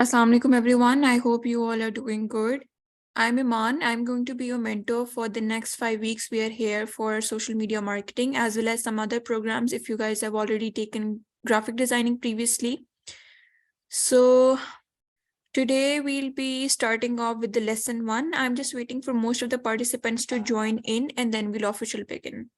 Assalamu alaikum everyone. I hope you all are doing good. I'm Iman. I'm going to be your mentor for the next 5 weeks. We are here for social media marketing as well as some other programs if you guys have already taken graphic designing previously. So today we'll be starting off with the lesson 1. I'm just waiting for most of the participants to join in and then we'll officially begin.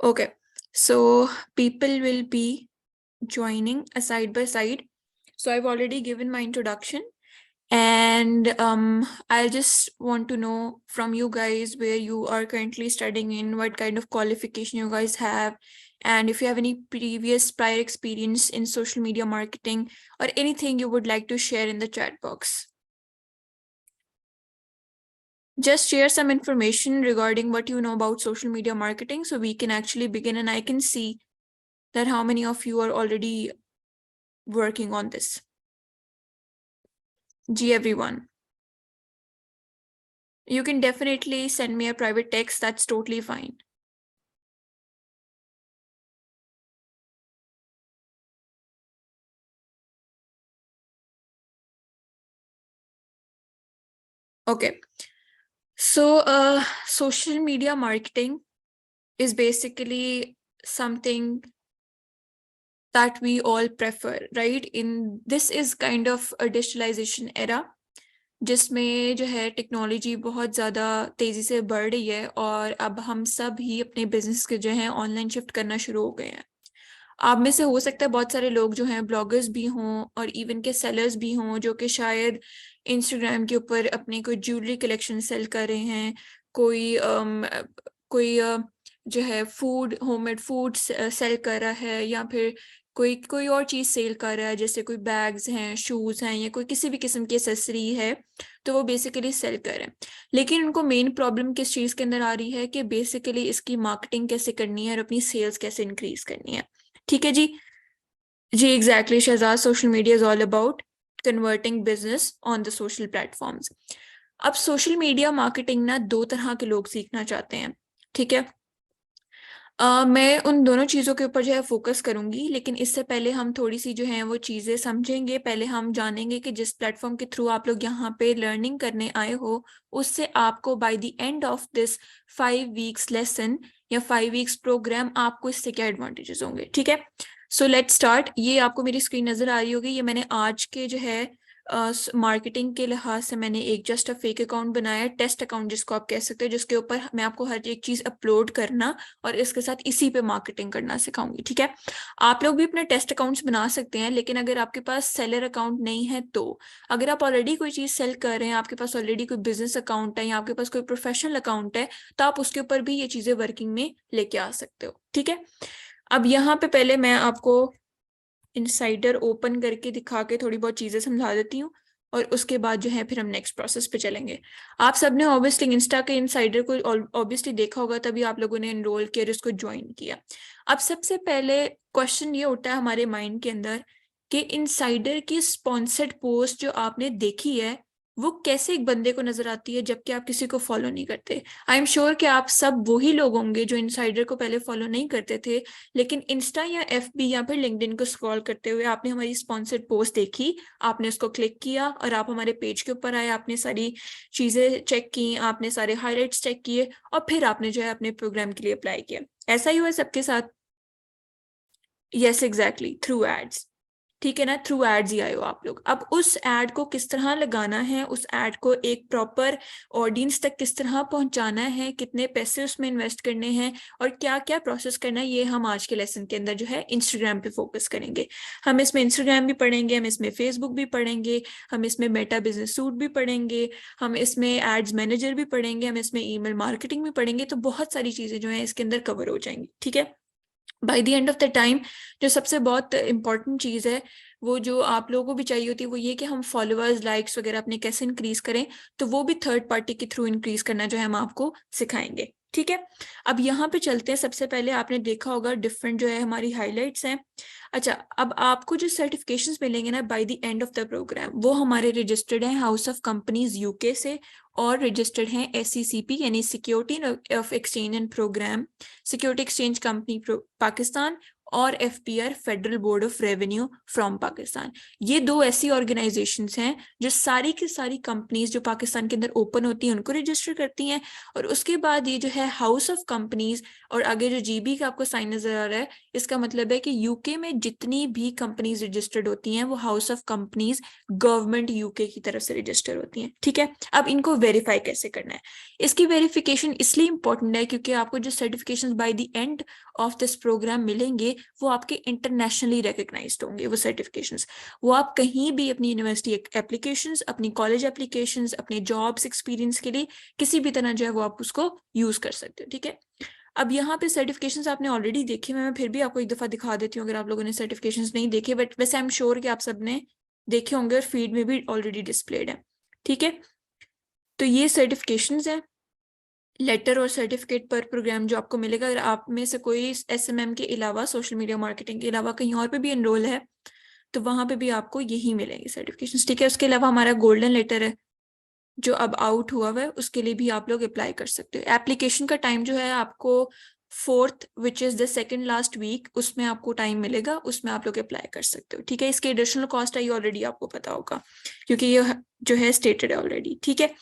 Okay, so people will be joining a side by side. So I've already given my introduction and I just want to know from you guys where you are currently studying in, what kind of qualification you guys have, and if you have any previous prior experience in social media marketing or anything you would like to share in the chat box. Just share some information regarding what you know about social media marketing so we can actually begin and I can see that how many of you are already working on this. G everyone. You can definitely send me a private text, that's totally fine. Okay. So social media marketing is basically something that we all prefer, right? In this is kind of a digitalization era जिसमें जो है technology बहुत ज़्यादा तेज़ी से बढ़ रही है और अब हम सब ही अपने बिजनेस के जो है ऑनलाइन शिफ्ट करना शुरू हो गए हैं। आप में से हो सकता है बहुत सारे लोग जो हैं ब्लॉगर्स भी हों और इवन के सेलर्स भी हों जो कि शायद इंस्टाग्राम के ऊपर अपनी कोई ज्वेलरी कलेक्शन सेल कर रहे हैं, कोई जो है फूड होममेड फूड सेल कर रहा है या फिर कोई कोई और चीज़ सेल कर रहा है जैसे कोई बैग्स हैं, शूज़ हैं या कोई किसी भी किस्म की एसेसरी है तो वो बेसिकली सेल कर रहे हैं। लेकिन उनको मेन प्रॉब्लम किस चीज़ के अंदर आ रही है कि बेसिकली इसकी मार्केटिंग कैसे करनी है और अपनी सेल्स कैसे इंक्रीज करनी है। ठीक है जी जी exactly Shahzad, social media is all about converting business on the social platforms. अब सोशल मीडिया मार्केटिंग ना दो तरह के लोग सीखना चाहते हैं, ठीक है। मैं उन दोनों चीज़ों के ऊपर जो है फोकस करूंगी, लेकिन इससे पहले हम थोड़ी सी जो है वो चीज़ें समझेंगे। पहले हम जानेंगे कि जिस प्लेटफॉर्म के थ्रू आप लोग यहाँ पे लर्निंग करने आए हो उससे आपको bye the end of this 5 weeks lesson या 5 weeks प्रोग्राम आपको इससे क्या एडवांटेजेस होंगे, ठीक है। So let's start. ये आपको मेरी स्क्रीन नज़र आ रही होगी, ये मैंने आज के जो है मार्केटिंग के लिहाज से मैंने एक जस्ट अ फेक अकाउंट बनाया है, टेस्ट अकाउंट जिसको आप कह सकते हो, जिसके ऊपर मैं आपको हर एक चीज़ अपलोड करना और इसके साथ इसी पे मार्केटिंग करना सिखाऊंगी, ठीक है। आप लोग भी अपने टेस्ट अकाउंट्स बना सकते हैं, लेकिन अगर आपके पास सेलर अकाउंट नहीं है तो अगर आप ऑलरेडी कोई चीज़ सेल कर रहे हैं, आपके पास ऑलरेडी कोई बिजनेस अकाउंट है या आपके पास कोई प्रोफेशनल अकाउंट है तो आप उसके ऊपर भी ये चीज़ें वर्किंग में लेके आ सकते हो, ठीक है। अब यहाँ पे पहले मैं आपको इनसाइडर ओपन करके दिखा के थोड़ी बहुत चीज़ें समझा देती हूँ और उसके बाद जो है फिर हम नेक्स्ट प्रोसेस पे चलेंगे। आप सबने ऑब्वियसली इंस्टा के इनसाइडर को ऑब्वियसली देखा होगा, तभी आप लोगों ने एनरोल किया और इसको ज्वाइन किया। अब सबसे पहले क्वेश्चन ये उठता है हमारे माइंड के अंदर कि इनसाइडर की स्पॉन्सर्ड पोस्ट जो आपने देखी है वो कैसे एक बंदे को नजर आती है जबकि आप किसी को फॉलो नहीं करते। आई एम श्योर कि आप सब वही लोग होंगे जो इनसाइडर को पहले फॉलो नहीं करते थे, लेकिन इंस्टा या एफबी या फिर लिंक्डइन को स्क्रॉल करते हुए आपने हमारी स्पॉन्सर्ड पोस्ट देखी, आपने उसको क्लिक किया और आप हमारे पेज के ऊपर आए, आपने सारी चीज़ें चेक की, आपने सारे हाईलाइट्स चेक किए और फिर आपने जो है अपने प्रोग्राम के लिए अप्लाई किया। ऐसा ही हुआ सबके साथ? यस एग्जैक्टली, थ्रू एड्स, ठीक है ना, थ्रू एड्स ही आए हो आप लोग। अब उस एड को किस तरह लगाना है, उस एड को एक प्रॉपर ऑडियंस तक किस तरह पहुंचाना है, कितने पैसे उसमें इन्वेस्ट करने हैं और क्या क्या प्रोसेस करना है, ये हम आज के लेसन के अंदर जो है इंस्टाग्राम पे फोकस करेंगे। हम इसमें इंस्टाग्राम भी पढ़ेंगे, हम इसमें फेसबुक भी पढ़ेंगे, हम इसमें मेटा बिजनेस सूट भी पढ़ेंगे, हम इसमें एड्स मैनेजर भी पढ़ेंगे, हम इसमें ईमेल मार्केटिंग भी पढ़ेंगे। तो बहुत सारी चीजें जो है इसके अंदर कवर हो जाएंगी, ठीक है। Bye the end of the time जो सबसे बहुत इंपॉर्टेंट चीज़ है वो जो आप लोगों को भी चाहिए होती है वो ये कि हम फॉलोअर्स लाइक्स वगैरह अपने कैसे इंक्रीज करें, तो वो भी थर्ड पार्टी के थ्रू इंक्रीज करना जो है हम आपको सिखाएंगे, ठीक है। अब यहाँ पे चलते हैं। सबसे पहले आपने देखा होगा डिफरेंट जो है हमारी हाइलाइट्स हैं। अच्छा, अब आपको जो सर्टिफिकेशंस मिलेंगे ना by the end of the program, वो हमारे रजिस्टर्ड हैं हाउस ऑफ कंपनीज यूके से, और रजिस्टर्ड हैं SECP यानी security of exchange and program, security exchange company Pakistan, और FBR federal board of revenue from Pakistan. ये दो ऐसी ऑर्गेनाइजेशंस हैं जो सारी की सारी कंपनीज जो पाकिस्तान के अंदर ओपन होती हैं उनको रजिस्टर करती हैं। और उसके बाद ये जो है हाउस ऑफ कंपनीज, और आगे जो GB का आपको साइन नजर आ रहा है, इसका मतलब है कि यूके में जितनी भी कंपनीज रजिस्टर्ड होती हैं वो house of companies government UK की तरफ से रजिस्टर होती हैं। ठीक है। अब इनको वेरीफाई कैसे करना है? इसकी वेरिफिकेशन इसलिए इंपॉर्टेंट है क्योंकि आपको जो certification by the end of this program मिलेंगे वो आपके इंटरनेशनली रिकग्नाइज्ड होंगे। वो सर्टिफिकेशंस वो आप कहीं भी अपनी यूनिवर्सिटी एप्लीकेशंस, अपनी कॉलेज एप्लीकेशंस, अपने जॉब्स एक्सपीरियंस के लिए किसी भी तरह जो है वो आप उसको यूज कर सकते हो। ठीक है। अब यहाँ पे सर्टिफिकेशंस आपने ऑलरेडी देखे, मैं फिर भी आपको एक दफा दिखा देती हूँ अगर आप लोगों ने सर्टिफिकेशंस नहीं देखे, बट वैसे आई एम श्योर कि आप सबने देखे होंगे और फीड में भी ऑलरेडी डिस्प्लेड है। ठीक है। तो ये सर्टिफिकेशंस है, लेटर और सर्टिफिकेट पर प्रोग्राम जो आपको मिलेगा। अगर आप में से कोई SMM के अलावा, सोशल मीडिया मार्केटिंग के अलावा कहीं और पे भी एनरोल है तो वहां पे भी आपको यही मिलेंगे सर्टिफिकेशंस। ठीक है। उसके अलावा हमारा गोल्डन लेटर है जो अब आउट हुआ है, उसके लिए भी आप लोग अप्लाई कर सकते हो। एप्लीकेशन का टाइम जो है आपको 4th which is the second last week, उसमें आपको टाइम मिलेगा, उसमें आप लोग अप्लाई कर सकते हो। ठीक है। इसकी एडिशनल कॉस्ट आई ऑलरेडी आपको पता होगा क्योंकि ये जो है स्टेटेड है ऑलरेडी। ठीक है।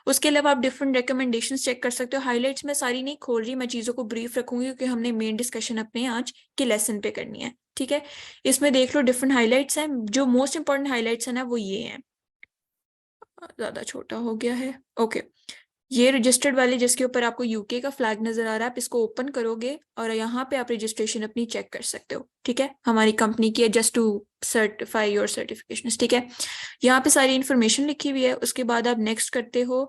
उसके अलावा आप डिफरेंट रिकमेंडेशंस चेक कर सकते हो। हाइलाइट्स में सारी नहीं खोल रही, मैं चीज़ों को ब्रीफ रखूंगी क्योंकि हमने मेन डिस्कशन अपने आज के लेसन पे करनी है। ठीक है। इसमें देख लो डिफरेंट हाइलाइट्स हैं। जो मोस्ट इंपॉर्टेंट हाइलाइट्स है ना वो ये हैं, ज्यादा छोटा हो गया है। ओके। ये रजिस्टर्ड वाले जिसके ऊपर आपको यूके का फ्लैग नजर आ रहा है, आप इसको ओपन करोगे और यहाँ पे आप रजिस्ट्रेशन अपनी चेक कर सकते हो। ठीक है। हमारी कंपनी की है, just to certify your certification. ठीक है। यहाँ पे सारी इन्फॉर्मेशन लिखी हुई है। उसके बाद आप नेक्स्ट करते हो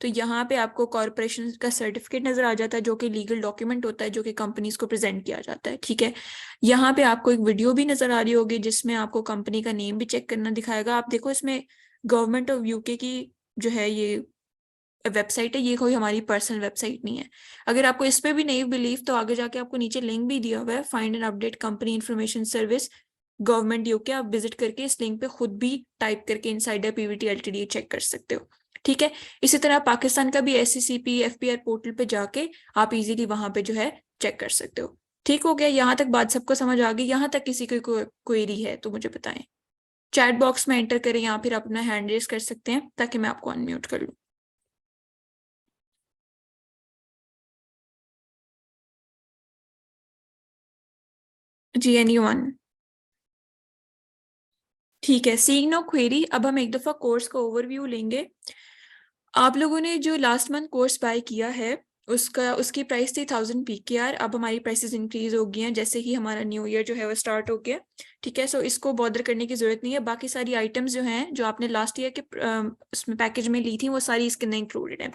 तो यहाँ पे आपको कॉर्पोरेशन का सर्टिफिकेट नजर आ जाता है जो कि लीगल डॉक्यूमेंट होता है जो कि कंपनीज को प्रेजेंट किया जाता है। ठीक है। यहाँ पे आपको एक वीडियो भी नजर आ रही होगी जिसमें आपको कंपनी का नेम भी चेक करना दिखाएगा। आप देखो इसमें गवर्नमेंट ऑफ यूके की जो है ये वेबसाइट है, ये कोई हमारी पर्सनल वेबसाइट नहीं है। अगर आपको इस पे भी नहीं बिलीव तो आगे जाके आपको नीचे लिंक भी दिया हुआ है, find and update company information service government UK, आप विजिट करके इस लिंक पे खुद भी टाइप करके इनसाइडर PVT LTD चेक कर सकते हो। ठीक है। इसी तरह पाकिस्तान का भी SECP FBR पोर्टल पे जाके आप इजीली वहां पे जो है चेक कर सकते हो। ठीक हो गया? यहाँ तक बात सबको समझ आ गई? यहाँ तक किसी की कोई क्वेरी है तो मुझे बताएं, चैट बॉक्स में एंटर करें या फिर आप अपना हैंड रेस कर सकते हैं ताकि मैं आपको अनम्यूट कर लूँ। जी, एनीवन? ठीक है। सीइंग नो क्वेरी, अब हम एक दफा कोर्स का ओवरव्यू लेंगे। आप लोगों ने जो लास्ट मंथ कोर्स बाय किया है उसकी प्राइस थी 1000 PKR। अब हमारी प्राइसेस इंक्रीज हो गई हैं जैसे ही हमारा न्यू ईयर जो है वो स्टार्ट हो गया। ठीक है। सो इसको बॉदर करने की जरूरत नहीं है। बाकी सारी आइटम्स जो हैं जो आपने लास्ट ईयर के उसमें पैकेज में ली थी वो सारी इसके अंदर इंक्लूडेड है।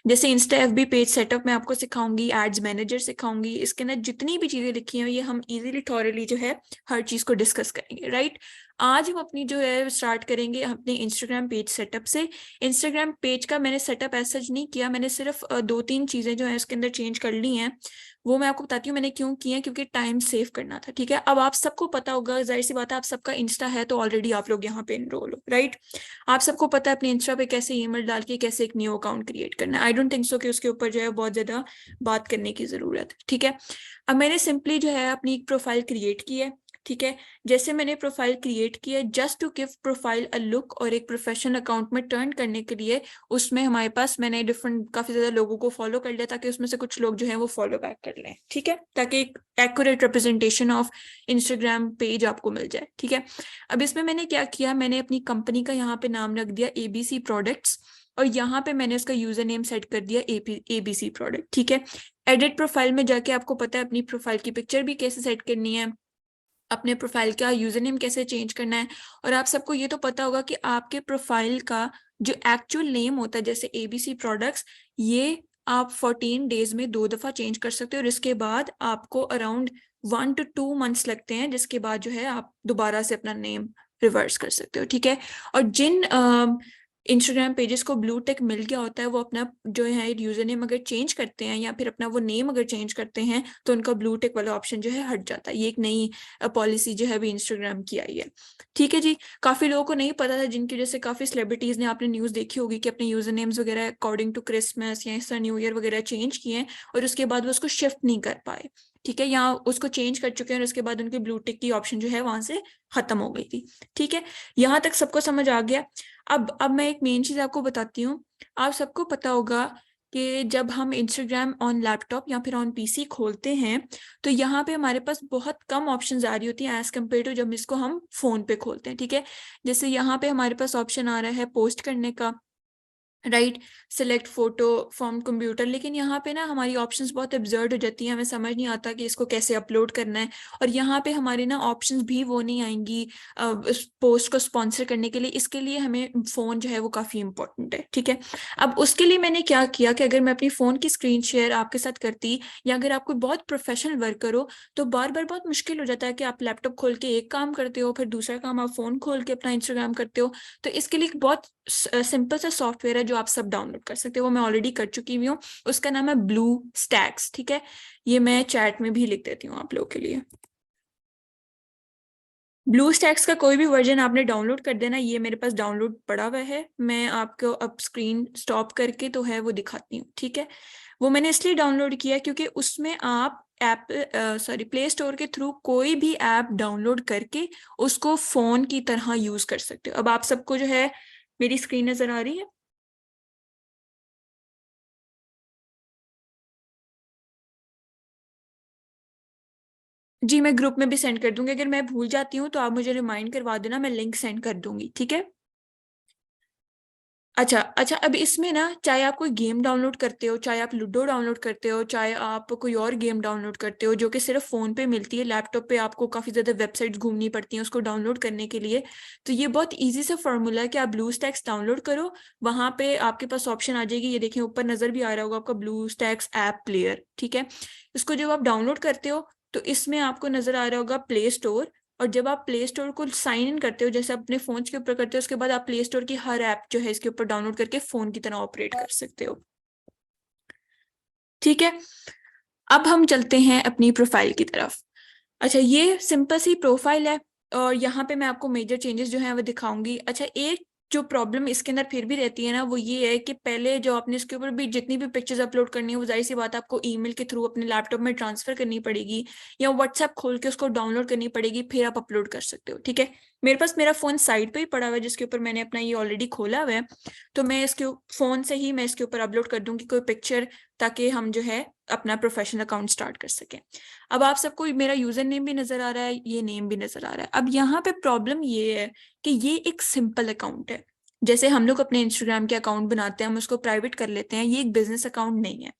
जैसे इंस्टा FB पेज सेटअप मैं आपको सिखाऊंगी, एड्स मैनेजर सिखाऊंगी, इसके अंदर जितनी भी चीजें लिखी हैं ये हम इजीली थॉरली जो है हर चीज को डिस्कस करेंगे। राइट। आज हम अपनी जो है स्टार्ट करेंगे अपने इंस्टाग्राम पेज सेटअप से। इंस्टाग्राम पेज का मैंने सेटअप ऐसा नहीं किया, मैंने सिर्फ 2-3 चीजें जो है उसके अंदर चेंज कर ली हैं। वो मैं आपको बताती हूँ मैंने क्यों की है, क्योंकि टाइम सेव करना था। ठीक है। अब आप सबको पता होगा, जाहिर सी बात है, आप सबका इंस्टा है तो ऑलरेडी आप लोग यहाँ पे एनरोल हो। राइट। आप सबको पता है अपने इंस्टा पे कैसे ईमेल डाल के कैसे एक न्यू अकाउंट क्रिएट करना है। आई डोंट थिंक सो कि उसके ऊपर जो है बहुत ज्यादा बात करने की जरूरत है। ठीक है। अब मैंने सिंपली जो है अपनी एक प्रोफाइल क्रिएट की है। ठीक है। जैसे मैंने प्रोफाइल क्रिएट की है, just to give profile a look और एक प्रोफेशनल अकाउंट में टर्न करने के लिए उसमें हमारे पास मैंने डिफरेंट काफी ज्यादा लोगों को फॉलो कर लिया ताकि उसमें से कुछ लोग जो है वो फॉलो बैक कर लें। ठीक है। ताकि एक accurate representation of Instagram page आपको मिल जाए। ठीक है। अब इसमें मैंने क्या किया, मैंने अपनी कंपनी का यहाँ पे नाम रख दिया ABC प्रोडक्ट्स और यहाँ पे मैंने उसका यूजर नेम सेट कर दिया ABC प्रोडक्ट। ठीक है। एडिट प्रोफाइल में जाके आपको पता है अपनी प्रोफाइल की पिक्चर भी कैसे सेट करनी है, अपने प्रोफाइल का यूजर नेम कैसे चेंज करना है, और आप सबको ये तो पता होगा कि आपके प्रोफाइल का जो एक्चुअल नेम होता है जैसे ABC प्रोडक्ट्स, ये आप 14 डेज में 2 दफा चेंज कर सकते हो और इसके बाद आपको अराउंड 1 to 2 मंथ्स लगते हैं जिसके बाद जो है आप दोबारा से अपना नेम रिवर्स कर सकते हो। ठीक है। और जिन इंस्टाग्राम पेजेस को ब्लू टिक मिल गया होता है, वो अपना जो है यूजर नेम अगर चेंज करते हैं या फिर अपना वो नेम अगर चेंज करते हैं तो उनका ब्लू टिक वाला ऑप्शन जो है हट जाता है। ये एक नई पॉलिसी जो है अभी इंस्टाग्राम की आई है। ठीक है जी। काफी लोगों को नहीं पता था, जिनकी वजह से काफी सेलिब्रिटीज ने, आपने न्यूज देखी होगी कि अपने यूजर नेम्स वगैरह अकॉर्डिंग टू क्रिसमस या इस न्यू ईयर वगैरह चेंज किए और उसके बाद वो उसको शिफ्ट नहीं कर पाए। ठीक है, या उसको चेंज कर चुके हैं और उसके बाद उनकी ब्लू टिक की ऑप्शन जो है वहां से खत्म हो गई थी। ठीक है, यहाँ तक सबको समझ आ गया। अब मैं एक मेन चीज आपको बताती हूँ। आप सबको पता होगा कि जब हम इंस्टाग्राम ऑन लैपटॉप या फिर ऑन पीसी खोलते हैं तो यहाँ पे हमारे पास बहुत कम ऑप्शंस आ रही होती हैं एज कम्पेयर टू जब इसको हम फोन पे खोलते हैं। ठीक है, जैसे यहाँ पे हमारे पास ऑप्शन आ रहा है पोस्ट करने का, right, select photo from computer, लेकिन यहाँ पे ना हमारी ऑप्शंस बहुत एब्जर्ड हो जाती हैं, हमें समझ नहीं आता कि इसको कैसे अपलोड करना है। और यहाँ पे हमारी ना ऑप्शंस भी वो नहीं आएंगी इस पोस्ट को स्पॉन्सर करने के लिए। इसके लिए हमें फोन जो है वो काफी इंपॉर्टेंट है। ठीक है, अब उसके लिए मैंने क्या किया कि अगर मैं अपनी फोन की स्क्रीन शेयर आपके साथ करती, या अगर आप कोई बहुत प्रोफेशनल वर्क करो तो बार बार बहुत मुश्किल हो जाता है कि आप लैपटॉप खोल के एक काम करते हो फिर दूसरा काम आप फोन खोल के अपना इंस्टाग्राम करते हो। तो इसके लिए एक बहुत सिंपल सा सॉफ्टवेयर है जो आप सब डाउनलोड कर सकते हो, वो मैं ऑलरेडी कर चुकी हुई हूँ। उसका नाम है ब्लू स्टैक्स। ठीक है, ये मैं चैट में भी लिख देती हूँ आप लोगों के लिए। ब्लू स्टैक्स का कोई भी वर्जन आपने डाउनलोड कर देना, ये मेरे पास डाउनलोड पड़ा हुआ है, मैं आपको अब स्क्रीन स्टॉप करके तो है वो दिखाती हूँ। ठीक है, वो मैंने इसलिए डाउनलोड किया क्योंकि उसमें आप ऐप प्ले स्टोर के थ्रू कोई भी ऐप डाउनलोड करके उसको फोन की तरह यूज कर सकते हो। अब आप सबको जो है मेरी स्क्रीन नजर आ रही है? जी, मैं ग्रुप में भी सेंड कर दूंगी, अगर मैं भूल जाती हूँ तो आप मुझे रिमाइंड करवा देना, मैं लिंक सेंड कर दूंगी। ठीक है। अच्छा अच्छा, अब इसमें ना चाहे आप कोई गेम डाउनलोड करते हो, चाहे आप लूडो डाउनलोड करते हो, चाहे आप कोई और गेम डाउनलोड करते हो जो कि सिर्फ फोन पे मिलती है, लैपटॉप पे आपको काफी ज्यादा वेबसाइट्स घूमनी पड़ती हैं उसको डाउनलोड करने के लिए। तो ये बहुत इजी सा फॉर्मूला है कि आप ब्लू स्टैक्स डाउनलोड करो, वहां पे आपके पास ऑप्शन आ जाएगी, ये देखिए ऊपर नजर भी आ रहा होगा आपका ब्लू स्टैक्स ऐप प्लेयर। ठीक है, इसको जब आप डाउनलोड करते हो तो इसमें आपको नजर आ रहा होगा प्ले स्टोर, और जब आप प्ले स्टोर को साइन इन करते हो जैसे अपने फोन के ऊपर करते हो, उसके बाद आप प्ले स्टोर की हर ऐप जो है इसके ऊपर डाउनलोड करके फोन की तरह ऑपरेट कर सकते हो। ठीक है, अब हम चलते हैं अपनी प्रोफाइल की तरफ। अच्छा, ये सिंपल सी प्रोफाइल है और यहाँ पे मैं आपको मेजर चेंजेस जो है वो दिखाऊंगी। अच्छा, एक जो प्रॉब्लम इसके अंदर फिर भी रहती है ना, वो ये है कि पहले जो आपने इसके ऊपर भी जितनी भी पिक्चर्स अपलोड करनी है वो जाहिर सी बात है आपको ईमेल के थ्रू अपने लैपटॉप में ट्रांसफर करनी पड़ेगी, या व्हाट्सएप खोल के उसको डाउनलोड करनी पड़ेगी, फिर आप अपलोड कर सकते हो। ठीक है, मेरे पास मेरा फोन साइड पे ही पड़ा हुआ है जिसके ऊपर मैंने अपना ये ऑलरेडी खोला हुआ है, तो मैं इसके फोन से ही मैं इसके ऊपर अपलोड कर दूंगी कोई पिक्चर, ताकि हम जो है अपना प्रोफेशनल अकाउंट स्टार्ट कर सकें। अब आप सबको मेरा यूजर नेम भी नजर आ रहा है, ये नेम भी नजर आ रहा है। अब यहाँ पे प्रॉब्लम ये है कि ये एक सिंपल अकाउंट है, जैसे हम लोग अपने इंस्टाग्राम के अकाउंट बनाते हैं हम उसको प्राइवेट कर लेते हैं, ये एक बिजनेस अकाउंट नहीं है।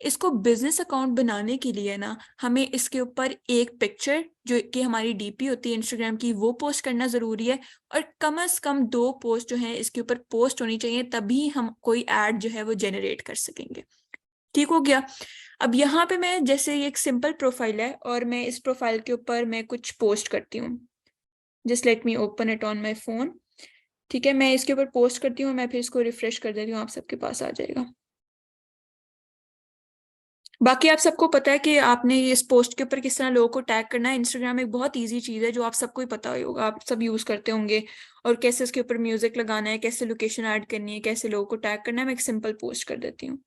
इसको बिजनेस अकाउंट बनाने के लिए ना हमें इसके ऊपर एक पिक्चर जो कि हमारी डीपी होती है इंस्टाग्राम की वो पोस्ट करना जरूरी है, और कम से कम दो पोस्ट जो है इसके ऊपर पोस्ट होनी चाहिए, तभी हम कोई ऐड जो है वो जनरेट कर सकेंगे। ठीक हो गया। अब यहाँ पे मैं जैसे ये एक सिंपल प्रोफाइल है और मैं इस प्रोफाइल के ऊपर मैं कुछ पोस्ट करती हूँ, just let me open it on my phone. ठीक है, मैं इसके ऊपर पोस्ट करती हूँ, मैं फिर इसको रिफ्रेश कर देती हूँ, आप सबके पास आ जाएगा। बाकी आप सबको पता है कि आपने इस पोस्ट के ऊपर किस तरह लोगों को टैग करना है। इंस्टाग्राम एक बहुत इजी चीज है जो आप सबको ही पता ही होगा, आप सब यूज करते होंगे, और कैसे इसके ऊपर म्यूजिक लगाना है, कैसे लोकेशन ऐड करनी है, कैसे लोगों को टैग करना है। मैं एक सिंपल पोस्ट कर देती हूँ।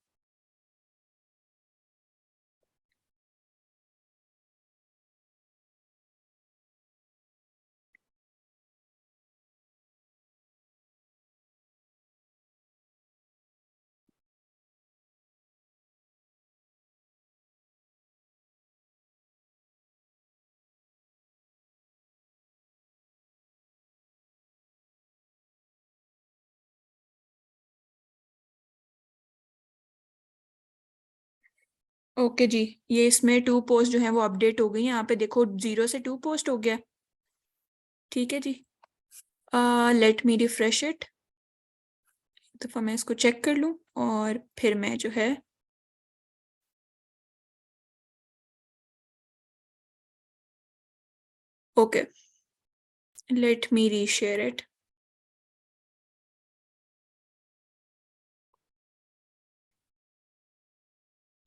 ओके जी, ये इसमें टू पोस्ट जो है वो अपडेट हो गई है, यहाँ पे देखो 0 से 2 पोस्ट हो गया। ठीक है जी, लेट मी रिफ्रेश इट, दफा मैं इसको चेक कर लूँ और फिर मैं जो है okay, let me reshare it.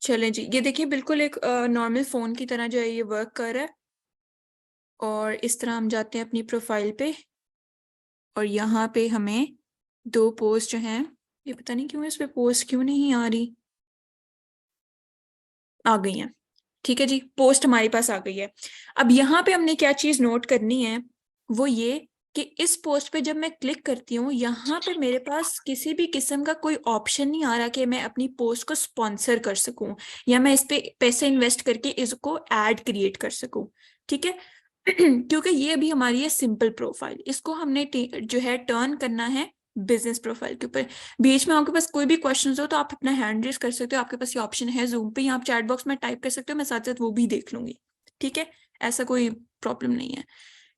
चलें जी, ये देखिए बिल्कुल एक नॉर्मल फ़ोन की तरह जो है ये वर्क कर रहा है। और इस तरह हम जाते हैं अपनी प्रोफाइल पे और यहाँ पे हमें 2 पोस्ट जो हैं, ये पता नहीं क्यों इस पे पोस्ट क्यों नहीं आ रही, आ गई हैं। ठीक है जी, पोस्ट हमारे पास आ गई है। अब यहाँ पे हमने क्या चीज़ नोट करनी है, वो ये कि इस पोस्ट पे जब मैं क्लिक करती हूँ, यहाँ पे मेरे पास किसी भी किस्म का कोई ऑप्शन नहीं आ रहा कि मैं अपनी पोस्ट को स्पॉन्सर कर सकूँ या मैं इस पे पैसे इन्वेस्ट करके इसको ऐड क्रिएट कर सकूँ। ठीक है। क्योंकि ये अभी हमारी है सिंपल प्रोफाइल, इसको हमने जो है टर्न करना है बिजनेस प्रोफाइल के ऊपर। बीच में आपके पास कोई भी क्वेश्चन हो तो आप अपना हैंड रेज कर सकते हो, आपके पास ये ऑप्शन है जूम पे, या आप चैट बॉक्स में टाइप कर सकते हो, मैं साथ साथ वो भी देख लूंगी। ठीक है, ऐसा कोई प्रॉब्लम नहीं है।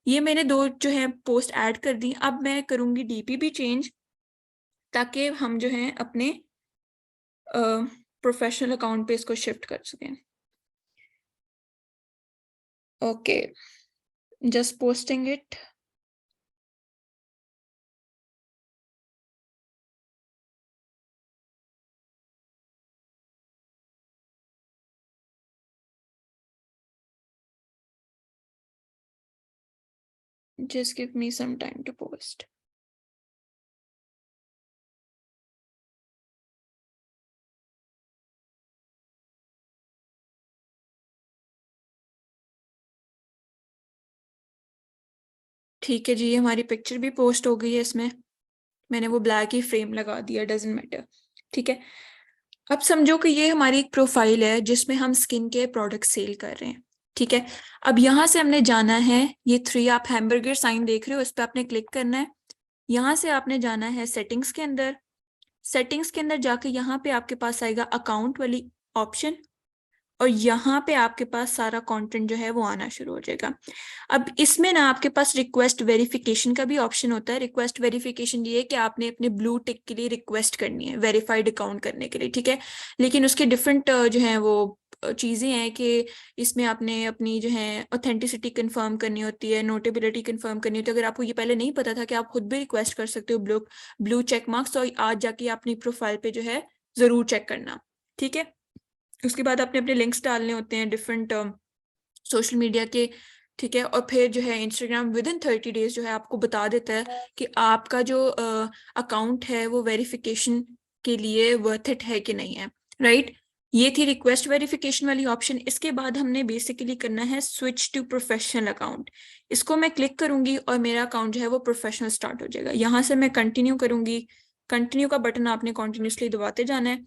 ये मैंने 2 जो है पोस्ट ऐड कर दी। अब मैं करूंगी डीपी भी चेंज, ताकि हम जो है अपने प्रोफेशनल अकाउंट पे इसको शिफ्ट कर सकें। Okay, just posting it. Just give me some time to post. ठीक है जी, हमारी पिक्चर भी पोस्ट हो गई है इसमें। मैंने वो ब्लैक ही फ्रेम लगा दिया, डजेंट मैटर। ठीक है, अब समझो कि ये हमारी एक प्रोफाइल है जिसमें हम स्किन के प्रोडक्ट सेल कर रहे हैं। ठीक है, अब यहाँ से हमने जाना है, ये 3 आप हैमबर्गर साइन देख रहे हो, इस पर आपने क्लिक करना है। यहाँ से आपने जाना है सेटिंग्स के अंदर। सेटिंग्स के अंदर जाके यहाँ पे आपके पास आएगा अकाउंट वाली ऑप्शन, और यहाँ पे आपके पास सारा कंटेंट जो है वो आना शुरू हो जाएगा। अब इसमें ना आपके पास रिक्वेस्ट वेरिफिकेशन का भी ऑप्शन होता है। रिक्वेस्ट वेरिफिकेशन ये है कि आपने अपने ब्लू टिक के लिए रिक्वेस्ट करनी है वेरीफाइड अकाउंट करने के लिए। ठीक है, लेकिन उसके डिफरेंट जो है वो चीज़ें हैं कि इसमें आपने अपनी जो है ऑथेंटिसिटी कंफर्म करनी होती है, नोटेबिलिटी कंफर्म करनी होती है। अगर आपको ये पहले नहीं पता था कि आप खुद भी रिक्वेस्ट कर सकते हो ब्लू ब्लू चेक मार्क्स, तो आज जाके अपनी प्रोफाइल पे जो है ज़रूर चेक करना। ठीक है, उसके बाद आपने अपने लिंक्स डालने होते हैं डिफरेंट सोशल मीडिया के। ठीक है, और फिर जो है इंस्टाग्राम विद इन 30 डेज जो है आपको बता देता है कि आपका जो अकाउंट है वो वेरिफिकेशन के लिए वर्थ इट है कि नहीं है। राइट, ये थी रिक्वेस्ट वेरिफिकेशन वाली ऑप्शन। इसके बाद हमने बेसिकली करना है स्विच टू प्रोफेशनल अकाउंट। इसको मैं क्लिक करूंगी और मेरा अकाउंट जो है वो प्रोफेशनल स्टार्ट हो जाएगा। यहाँ से मैं कंटिन्यू करूंगी, कंटिन्यू का बटन आपने कॉन्टिन्यूसली दबाते जाना है।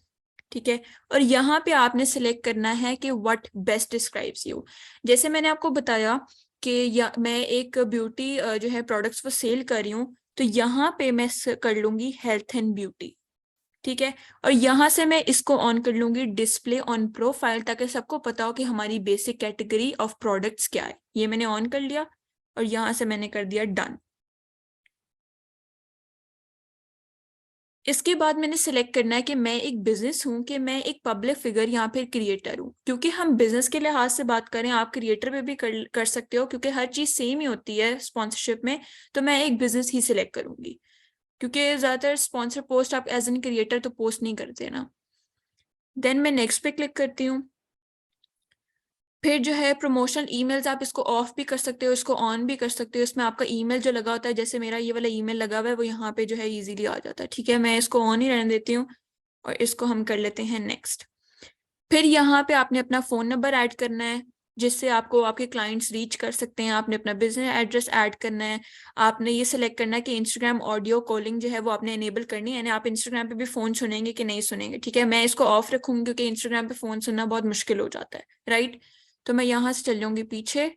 ठीक है, और यहाँ पे आपने सिलेक्ट करना है कि व्हाट बेस्ट डिस्क्राइब्स यू। जैसे मैंने आपको बताया कि मैं एक ब्यूटी जो है प्रोडक्ट्स वो सेल कर रही हूँ, तो यहाँ पे मैं कर लूंगी हेल्थ एंड ब्यूटी। ठीक है, और यहाँ से मैं इसको ऑन कर लूंगी डिस्प्ले ऑन प्रोफाइल, ताकि सबको पता हो कि हमारी बेसिक कैटेगरी ऑफ प्रोडक्ट्स क्या है। ये मैंने ऑन कर लिया और यहाँ से मैंने कर दिया डन। इसके बाद मैंने सेलेक्ट करना है कि मैं एक बिजनेस हूं कि मैं एक पब्लिक फिगर या फिर क्रिएटर हूं। क्योंकि हम बिजनेस के लिहाज से बात करें, आप क्रिएटर पे भी कर सकते हो, क्योंकि हर चीज सेम ही होती है स्पॉन्सरशिप में। तो मैं एक बिजनेस ही सिलेक्ट करूंगी, क्योंकि ज्यादातर स्पॉन्सर पोस्ट आप एज एन क्रिएटर तो पोस्ट नहीं करते ना। देन मैं नेक्स्ट पे क्लिक करती हूँ। फिर जो है प्रमोशनल ईमेल्स, आप इसको ऑफ भी कर सकते हो, इसको ऑन भी कर सकते हो। इसमें आपका ईमेल जो लगा होता है, जैसे मेरा ये वाला ईमेल लगा हुआ है, वो यहाँ पे जो है इजीली आ जाता है। ठीक है, मैं इसको ऑन ही रहने देती हूँ और इसको हम कर लेते हैं नेक्स्ट। फिर यहाँ पे आपने अपना फ़ोन नंबर ऐड करना है, जिससे आपको आपके क्लाइंट्स रीच कर सकते हैं। आपने अपना बिजनेस एड्रेस ऐड करना है। आपने ये सिलेक्ट करना है कि इंस्टाग्राम ऑडियो कॉलिंग जो है वो आपने इनेबल करनी है, यानी आप इंस्टाग्राम पे भी फ़ोन सुनेंगे कि नहीं सुनेंगे। ठीक है, मैं इसको ऑफ रखूंगी क्योंकि इंस्टाग्राम पे फ़ोन सुनना बहुत मुश्किल हो जाता है। राइट, तो मैं यहाँ से चल जाऊंगी पीछे,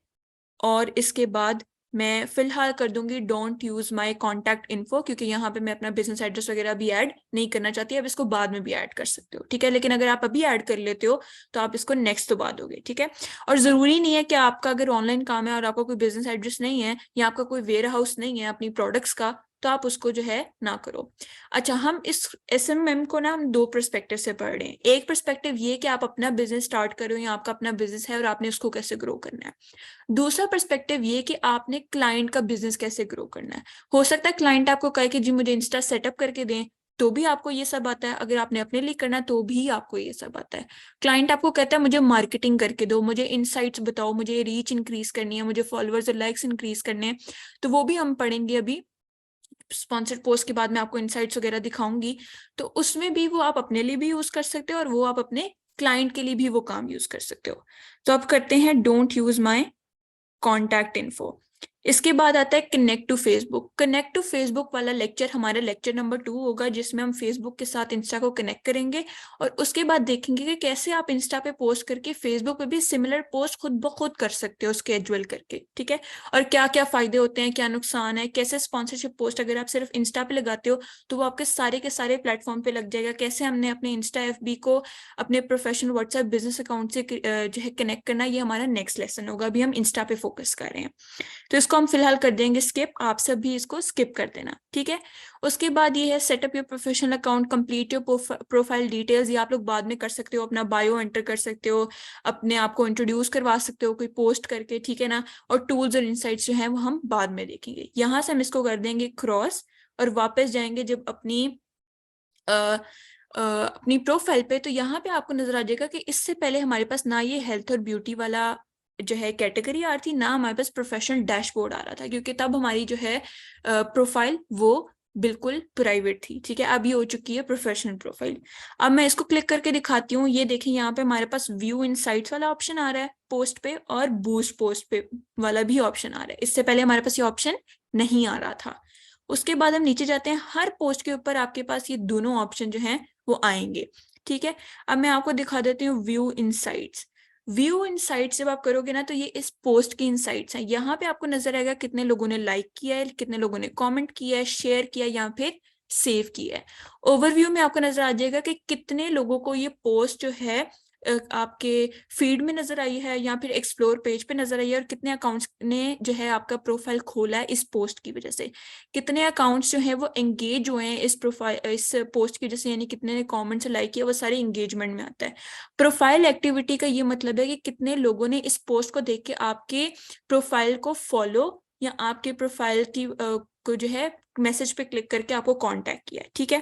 और इसके बाद मैं फिलहाल कर दूंगी don't use my contact info, क्योंकि यहाँ पे मैं अपना बिजनेस एड्रेस वगैरह भी ऐड नहीं करना चाहती। अब इसको बाद में भी ऐड कर सकते हो। ठीक है, लेकिन अगर आप अभी ऐड कर लेते हो तो आप इसको नेक्स्ट तो बाद दोगे। ठीक है, और जरूरी नहीं है कि आपका अगर ऑनलाइन काम है और आपका कोई बिजनेस एड्रेस नहीं है या आपका कोई वेयर हाउस नहीं है अपनी प्रोडक्ट्स का, तो आप उसको जो है ना करो। अच्छा, हम इस SMM को ना हम 2 पर्सपेक्टिव से पढ़ रहे हैं। एक पर्सपेक्टिव ये कि आप अपना बिजनेस स्टार्ट करो या आपका अपना बिजनेस है और आपने उसको कैसे ग्रो करना है। दूसरा पर्सपेक्टिव ये कि आपने क्लाइंट का बिजनेस कैसे ग्रो करना है। हो सकता है क्लाइंट आपको कहे कि जी मुझे इंस्टा सेटअप करके दें, तो भी आपको ये सब आता है, अगर आपने अपने लिए करना है तो भी आपको ये सब आता है। क्लाइंट आपको कहता है मुझे मार्केटिंग करके दो, मुझे इनसाइट्स बताओ, मुझे रीच इंक्रीज करनी है, मुझे फॉलोअर्स और लाइक्स इंक्रीज करने हैं, तो वो भी हम पढ़ेंगे अभी। स्पॉन्सर्ड पोस्ट के बाद मैं आपको इनसाइट्स वगैरह दिखाऊंगी, तो उसमें भी वो आप अपने लिए भी यूज कर सकते हो और वो आप अपने क्लाइंट के लिए भी वो काम यूज कर सकते हो। तो अब करते हैं don't use my contact info. इसके बाद आता है connect to Facebook. Connect to Facebook वाला लेक्चर हमारा लेक्चर नंबर 2 होगा, जिसमें हम फेसबुक के साथ इंस्टा को कनेक्ट करेंगे और उसके बाद देखेंगे कि कैसे आप इंस्टा पे पोस्ट करके फेसबुक पे भी सिमिलर पोस्ट खुद ब खुद कर सकते हो स्केड्यूल करके, ठीक है। और क्या क्या फायदे होते हैं, क्या नुकसान है, कैसे स्पॉन्सरशिप पोस्ट अगर आप सिर्फ इंस्टा पे लगाते हो तो वो आपके सारे के सारे प्लेटफॉर्म पे लग जाएगा, कैसे हमने अपने इंस्टा एफबी को अपने प्रोफेशनल व्हाट्सएप बिजनेस अकाउंट से जो है कनेक्ट करना, ये हमारा नेक्स्ट लेसन होगा। अभी हम इंस्टा पे फोकस कर रहे हैं, तो इसको हम फिलहाल कर देंगे स्किप, आप सब भी इसको स्किप कर देना, ठीक है। उसके बाद ये है setup your professional account, complete your profile details. ये आप लोग बाद में कर सकते हो, अपना बायो एंटर कर सकते हो, अपने आप को इंट्रोड्यूस करवा सकते हो कोई पोस्ट करके, ठीक है ना। और टूल्स और इनसाइट्स जो है वो हम बाद में देखेंगे। यहाँ से हम इसको कर देंगे क्रॉस और वापस जाएंगे जब अपनी अपनी प्रोफाइल पे, तो यहाँ पे आपको नजर आ जाएगा कि इससे पहले हमारे पास ना ये हेल्थ और ब्यूटी वाला जो है कैटेगरी आ रही थी, ना हमारे पास प्रोफेशनल डैशबोर्ड आ रहा था, क्योंकि तब हमारी जो है प्रोफाइल वो बिल्कुल प्राइवेट थी, ठीक है। अब ये हो चुकी है प्रोफेशनल प्रोफाइल। अब मैं इसको क्लिक करके दिखाती हूँ। ये देखें यहाँ पे हमारे पास व्यू इनसाइट्स वाला ऑप्शन आ रहा है पोस्ट पे, और बूस्ट पोस्ट पे वाला भी ऑप्शन आ रहा है। इससे पहले हमारे पास ये ऑप्शन नहीं आ रहा था। उसके बाद हम नीचे जाते हैं, हर पोस्ट के ऊपर आपके पास ये दोनों ऑप्शन जो हैं वो आएंगे, ठीक है। अब मैं आपको दिखा देती हूँ व्यू इनसाइट्स। व्यू इनसाइट्स जब आप करोगे ना, तो ये इस पोस्ट की इनसाइट्स हैं। यहाँ पे आपको नजर आएगा कितने लोगों ने लाइक किया है, कितने लोगों ने कमेंट किया है, शेयर किया या फिर सेव किया है। ओवरव्यू में आपको नजर आ जाएगा कि कितने लोगों को ये पोस्ट जो है आपके फीड में नजर आई है या फिर एक्सप्लोर पेज पे नजर आई है, और कितने अकाउंट्स ने जो है आपका प्रोफाइल खोला है इस पोस्ट की वजह से, कितने अकाउंट्स जो हैं वो एंगेज हुए हैं इस प्रोफाइल इस पोस्ट की वजह से, यानी कितने ने कमेंट्स लाइक किया, वो सारे एंगेजमेंट में आता है। प्रोफाइल एक्टिविटी का ये मतलब है कि कितने लोगों ने इस पोस्ट को देख के आपके प्रोफाइल को फॉलो या आपके प्रोफाइल की को जो है मैसेज पे क्लिक करके आपको कांटेक्ट किया है, ठीक है।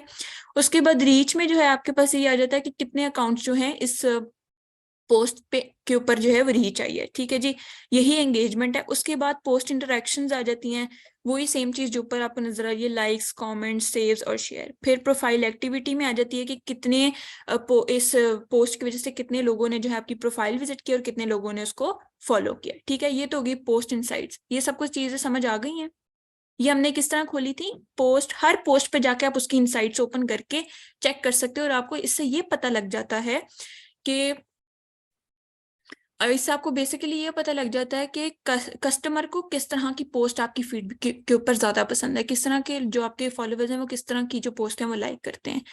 उसके बाद रीच में जो है आपके पास ये आ जाता है कि कितने अकाउंट्स जो हैं इस पोस्ट पे के ऊपर जो है वो रीच आई है, ठीक है जी। यही एंगेजमेंट है। उसके बाद पोस्ट इंटरेक्शंस आ जाती हैं, वही सेम चीज जो ऊपर आपको नजर आ रही है, लाइक्स कमेंट्स सेव्स और शेयर। फिर प्रोफाइल एक्टिविटी में आ जाती है कि कितने इस पोस्ट की वजह से कितने लोगों ने जो है आपकी प्रोफाइल विजिट किया और कितने लोगों ने उसको फॉलो किया, ठीक है। ये तो होगी पोस्ट इनसाइट्स। ये सब कुछ चीजें समझ आ गई हैं। ये हमने किस तरह खोली थी पोस्ट, हर पोस्ट पे जाके आप उसकी इनसाइट्स ओपन करके चेक कर सकते हो, और आपको इससे ये पता लग जाता है कि इससे आपको बेसिकली ये पता लग जाता है कि कस्टमर को किस तरह की पोस्ट आपकी फीड के ऊपर ज्यादा पसंद है, किस तरह के जो आपके फॉलोअर्स हैं वो किस तरह की जो पोस्ट है वो लाइक करते हैं।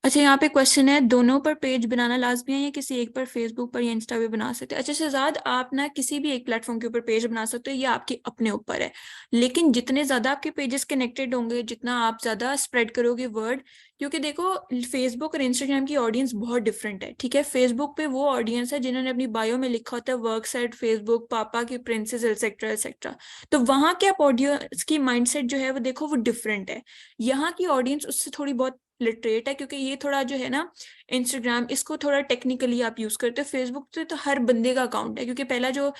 अच्छा, यहाँ पे क्वेश्चन है, दोनों पर पेज बनाना लाजमी है या किसी एक पर, फेसबुक पर या इंस्टा पे बना सकते हैं? अच्छा शहजाद, आप ना किसी भी एक प्लेटफॉर्म के ऊपर पेज बना सकते हो, ये आपके अपने ऊपर है। लेकिन जितने ज्यादा आपके पेजेस कनेक्टेड होंगे, जितना आप ज्यादा स्प्रेड करोगे वर्ड, क्योंकि देखो फेसबुक और इंस्टाग्राम की ऑडियंस बहुत डिफरेंट है, ठीक है। फेसबुक पे वो ऑडियंस है जिन्होंने अपनी बायो में लिखा होता है वर्क साइट फेसबुक, पापा की प्रिंसेस एक्सेट्रा एक्सेट्रा। तो वहां के आप ऑडियंस की माइंडसेट जो है वो देखो वो डिफरेंट है। यहाँ की ऑडियंस उससे थोड़ी बहुत लिटरेट है, क्योंकि ये थोड़ा जो है ना इंस्टाग्राम, इसको थोड़ा टेक्निकली आप यूज करते हो। फेसबुक तो हर बंदे का अकाउंट है, क्योंकि पहला जो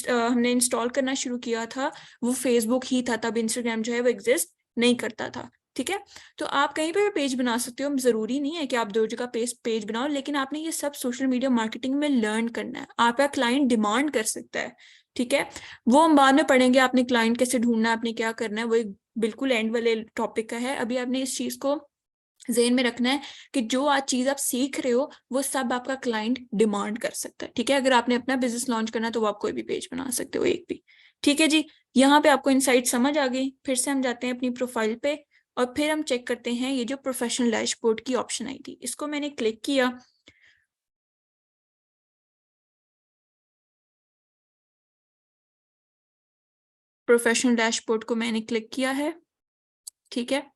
हमने इंस्टॉल करना शुरू किया था वो फेसबुक ही था, तब इंस्टाग्राम जो है वो एग्जिस्ट नहीं करता था, ठीक है। तो आप कहीं पर भी पेज बना सकते हो, जरूरी नहीं है कि आप दो जगह पेज बनाओ, लेकिन आपने ये सब सोशल मीडिया मार्केटिंग में लर्न करना है। आपका क्लाइंट डिमांड कर सकता है, ठीक है। वो हम बाद में पढ़ेंगे, आपने क्लाइंट कैसे ढूंढना है, आपने क्या करना है, वो एक बिल्कुल एंड वाले टॉपिक का है। अभी आपने इस चीज को ज़हन में रखना है कि जो आज चीज आप सीख रहे हो वो सब आपका क्लाइंट डिमांड कर सकता है, ठीक है। अगर आपने अपना बिजनेस लॉन्च करना है तो वो आप कोई भी पेज बना सकते हो, एक भी, ठीक है जी। यहाँ पे आपको इनसाइट समझ आ गई। फिर से हम जाते हैं अपनी प्रोफाइल पे और फिर हम चेक करते हैं ये जो प्रोफेशनल डैशबोर्ड की ऑप्शन आई थी, इसको मैंने क्लिक किया। प्रोफेशनल डैशबोर्ड को मैंने क्लिक किया है, ठीक है।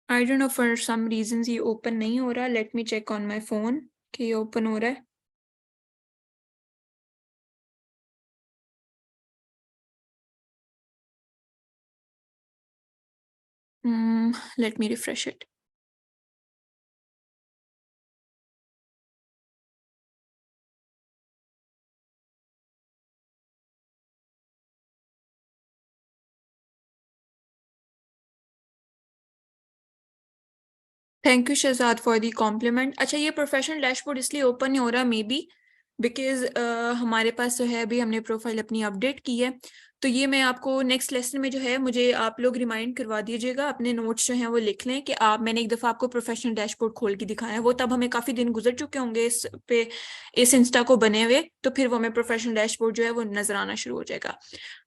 I don't know for some reasons ये ओपन नहीं हो रहा। Let me check on my phone कि ये ओपन हो रहा है। Let me refresh it. Thank you Shahzad for the compliment. अच्छा, ये प्रोफेशनल डैशबोर्ड इसलिए ओपन नहीं हो रहा मे बी बिकॉज हमारे पास जो है अभी हमने प्रोफाइल अपनी अपडेट की है। तो ये मैं आपको नेक्स्ट लेसन में जो है मुझे आप लोग रिमाइंड करवा दीजिएगा, अपने नोट्स जो हैं वो लिख लें कि आप मैंने एक दफ़ा आपको प्रोफेशनल डैशबोर्ड खोल के दिखाया है। वो तब हमें काफ़ी दिन गुजर चुके होंगे इस पे, इस इंस्टा को बने हुए, तो फिर वो हमें प्रोफेशनल डैशबोर्ड जो है वो नजर आना शुरू हो जाएगा।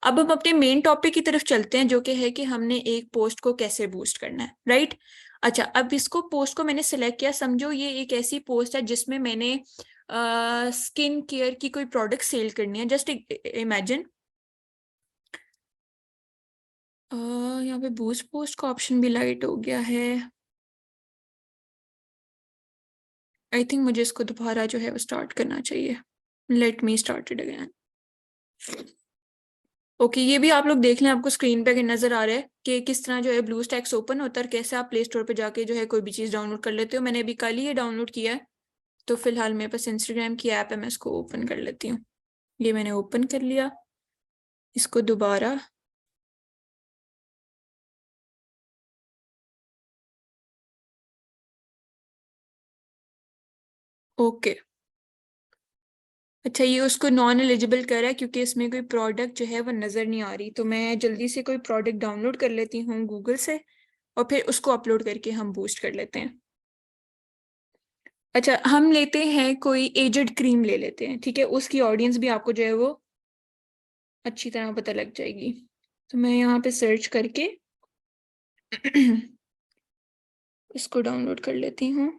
अब हम अपने मेन टॉपिक की तरफ चलते हैं, जो कि है कि हमने एक पोस्ट को कैसे बूस्ट करना है, राइट। अच्छा, अब इसको पोस्ट को मैंने सिलेक्ट किया, समझो ये एक ऐसी पोस्ट है जिसमें मैंने स्किन केयर की कोई प्रोडक्ट सेल करनी है। जस्ट इमेजिन यहाँ पे बूस्ट पोस्ट का ऑप्शन भी लाइट हो गया है। आई थिंक मुझे इसको दोबारा जो है वो स्टार्ट करना चाहिए। Let me start it again. Okay, ये भी आप लोग देख लें, आपको स्क्रीन पे नजर आ रहा है कि किस तरह जो है ब्लू स्टैक्स ओपन होता है और कैसे आप प्ले स्टोर पे जाके जो है कोई भी चीज़ डाउनलोड कर लेते हो। मैंने अभी कल ही ये डाउनलोड किया है, तो फिलहाल मेरे पास इंस्टाग्राम की ऐप है, मैं इसको ओपन कर लेती हूँ। ये मैंने ओपन कर लिया, इसको दोबारा ओके। अच्छा, ये उसको नॉन एलिजिबल कर रहा है क्योंकि इसमें कोई प्रोडक्ट जो है वो नज़र नहीं आ रही। तो मैं जल्दी से कोई प्रोडक्ट डाउनलोड कर लेती हूँ गूगल से और फिर उसको अपलोड करके हम बूस्ट कर लेते हैं। अच्छा, हम लेते हैं कोई एजेड क्रीम ले लेते हैं, ठीक है, उसकी ऑडियंस भी आपको जो है वो अच्छी तरह पता लग जाएगी। तो मैं यहाँ पे सर्च करके इसको डाउनलोड कर लेती हूँ।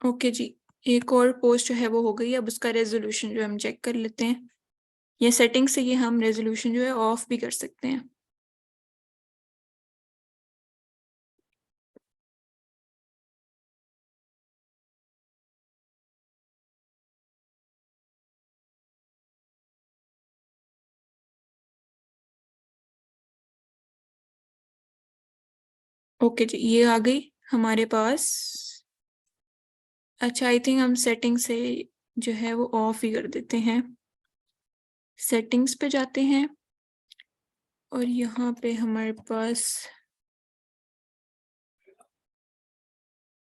ओके जी, एक और पोस्ट जो है वो हो गई। अब उसका रेजोल्यूशन जो हम चेक कर लेते हैं। ये सेटिंग से ये हम रेजोल्यूशन जो है ऑफ भी कर सकते हैं। ओके जी, ये आ गई हमारे पास। अच्छा, आई थिंक हम सेटिंग से जो है वो ऑफ ही कर देते हैं। सेटिंग्स पे जाते हैं और यहाँ पे हमारे पास